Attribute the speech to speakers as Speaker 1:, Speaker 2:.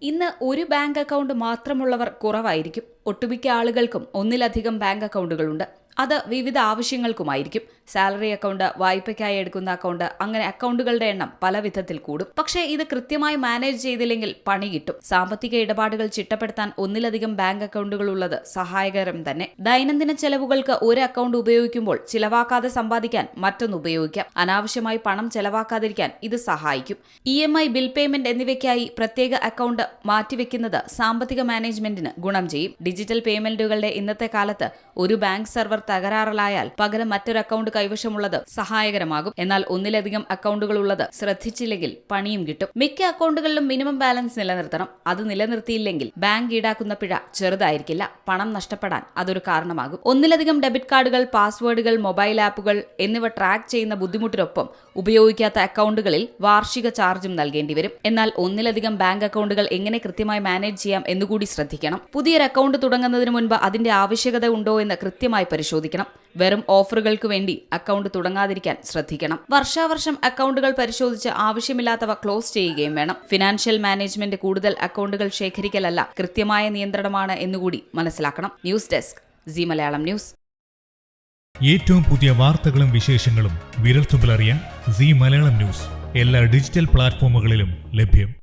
Speaker 1: ഇന്ന് ഒരു bank account മാത്രമുള്ളവർ കുറവായിരിക്കും. ഒട്ടുമിക്ക ആളുകൾക്കും ഒന്നിലധികം ബാങ്ക് അക്കൗണ്ടുകളുണ്ട്. അത് വിവിധ ആവശ്യങ്ങൾക്കുമായിരിക്കും. സാലറി അക്കൗണ്ട്, വായ്പയ്ക്കായി എടുക്കുന്ന അക്കൗണ്ട്, അങ്ങനെ അക്കൗണ്ടുകളുടെ എണ്ണം പല വിധത്തിൽ കൂടും. പക്ഷേ ഇത് കൃത്യമായി മാനേജ് ചെയ്തില്ലെങ്കിൽ പണി കിട്ടും. സാമ്പത്തിക ഇടപാടുകൾ ചിട്ടപ്പെടുത്താൻ ഒന്നിലധികം ബാങ്ക് അക്കൗണ്ടുകൾ ഉള്ളത് സഹായകരം തന്നെ. ദൈനംദിന ചെലവുകൾക്ക് ഒരു അക്കൗണ്ട് ഉപയോഗിക്കുമ്പോൾ ചിലവാക്കാതെ സമ്പാദിക്കാൻ മറ്റൊന്ന് ഉപയോഗിക്കാം. അനാവശ്യമായി പണം ചെലവാക്കാതിരിക്കാൻ ഇത് സഹായിക്കും. EMI, ബിൽ പേയ്മെന്റ് എന്നിവയ്ക്കായി പ്രത്യേക അക്കൗണ്ട് മാറ്റിവെക്കുന്നത് സാമ്പത്തിക മാനേജ്മെന്റിന് ഗുണം ചെയ്യും. ഡിജിറ്റൽ പേയ്മെന്റുകളുടെ ഇന്നത്തെ കാലത്ത് ഒരു ബാങ്ക് സെർവർ തകരാറിലായാൽ പകരം മറ്റൊരു അക്കൗണ്ട് കൈവശമുള്ളത് സഹായകരമാകും. എന്നാൽ ഒന്നിലധികം അക്കൗണ്ടുകൾ ഉള്ളത് ശ്രദ്ധിച്ചില്ലെങ്കിൽ പണിയും കിട്ടും. മിക്ക അക്കൗണ്ടുകളിലും മിനിമം ബാലൻസ് നിലനിർത്തണം. അത് നിലനിർത്തിയില്ലെങ്കിൽ ബാങ്ക് ഈടാക്കുന്ന പിഴ ചെറുതായിരിക്കില്ല. പണം നഷ്ടപ്പെടാൻ അതൊരു കാരണമാകും. ഒന്നിലധികം ഡെബിറ്റ് കാർഡുകൾ, പാസ്വേഡുകൾ, മൊബൈൽ ആപ്പുകൾ എന്നിവ ട്രാക്ക് ചെയ്യുന്ന ബുദ്ധിമുട്ടിനൊപ്പം ഉപയോഗിക്കാത്ത അക്കൗണ്ടുകളിൽ വാർഷിക ചാർജും നൽകേണ്ടി വരും. എന്നാൽ ഒന്നിലധികം ബാങ്ക് അക്കൗണ്ടുകൾ എങ്ങനെ കൃത്യമായി മാനേജ് ചെയ്യാം എന്നുകൂടി ശ്രദ്ധിക്കണം. പുതിയൊരു അക്കൗണ്ട് തുടങ്ങുന്നതിന് മുൻപ് അതിന്റെ ആവശ്യകത ഉണ്ടോ എന്ന് കൃത്യമായി പരിശോധിക്കണം. വെറും ഓഫറുകൾക്ക് വേണ്ടി അക്കൗണ്ട് തുടങ്ങാതിരിക്കാൻ ശ്രദ്ധിക്കണം. വർഷാവർഷം അക്കൗണ്ടുകൾ പരിശോധിച്ച് ആവശ്യമില്ലാത്തവ ക്ലോസ് ചെയ്യുകയും വേണം. ഫിനാൻഷ്യൽ മാനേജ്മെന്റ് കൂടുതൽ അക്കൗണ്ടുകൾ ശേഖരിക്കലല്ല, കൃത്യമായ നിയന്ത്രണമാണ് എന്നുകൂടി മനസ്സിലാക്കണം. News desk, C Malayalam news.
Speaker 2: ഏറ്റവും പുതിയ വാർത്തകളും വിശേഷങ്ങളും വിരൽത്തുമ്പിലറിയാൻ സി മലയാളം ന്യൂസ് എല്ലാ ഡിജിറ്റൽ പ്ലാറ്റ്ഫോമുകളിലും ലഭ്യം.